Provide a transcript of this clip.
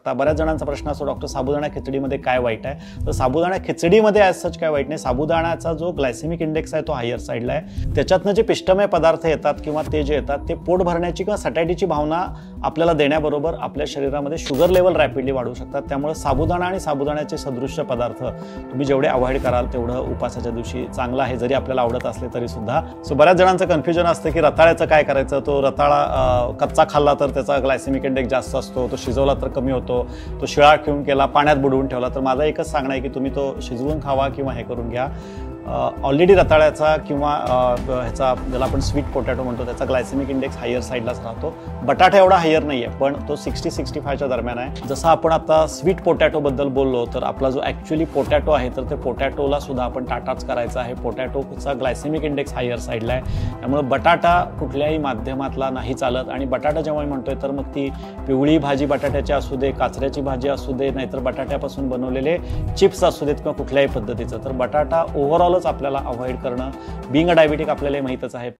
शकता। बऱ्याच जणांचा प्रश्न असतो, डॉक्टर साबुदाणा खिचडीमध्ये काय वाईट आहे? तर साबुदाणा खिचडीमध्ये ॲज सच काय वाईट नाही। साबुदाण्याचा जो ग्लायसेमिक इंडेक्स आहे तो हायर साईडला आहे। त्याच्यातनं जे पिष्टमय पदार्थ येतात किंवा ते जे येतात ते पोट भरण्याची किंवा सटॅटीची भावना आपल्याला देण्याबरोबर आपल्या शरीरामध्ये शुगर लेवल रॅपिडली वाढू शकतात। त्यामुळे साबुदाणा आणि साबुदाण्याचे सदृश्य पदार्थ तुम्ही जेवढे अवॉइड कराल तेवढं उपासाच्या दिवशी चांगलं आहे, जरी आपल्याला आवडत असले तरी सुद्धा। सो बऱ्याच जणांचं कन्फ्युजन असतं की रताळ्याचं काय करायचं? तो रताळा कच्चा खाल्ला तर त्याचा ग्लायसेमिक इंडेक्स जास्त असतो, तो शिजवला तर कमी होतो, तो शिळा ठेवून केला, पाण्यात बुडवून ठेवला तर माझा एकच सांगणं आहे की तुम्ही तो शिजवून खावा किंवा हे करून घ्या। ऑलरेडी रताळ्याचा किंवा ह्याचा ज्याला आपण स्वीट पोटॅटो म्हणतो त्याचा ग्लायसेमिक इंडेक्स हायर साईडलाच राहतो। बटाटा एवढा हायर नाही आहे, पण तो 60-65च्या दरम्यान आहे। जसं आपण आता स्वीट पोटॅटोबद्दल बोललो तर आपला जो ॲक्च्युली पोटॅटो आहे तर ते पोटॅटोला सुद्धा आपण टाटाच करायचा आहे। पोटॅटोचा ग्लायसेमिक इंडेक्स हायर साईडला आहे, त्यामुळे बटाटा कुठल्याही माध्यमातला नाही चालत। आणि बटाटा जेव्हा म्हणतोय तर मग ती पिवळी भाजी बटाट्याची असू दे, काचऱ्याची भाजी असू दे, नाहीतर बटाट्यापासून बनवलेले चिप्स असू देत किंवा कुठल्याही पद्धतीचं, तर बटाटा ओव्हरऑलच आपल्याला अवॉइड करणं, बिंग अ डायबिटिक आपल्याला माहीतच आहे।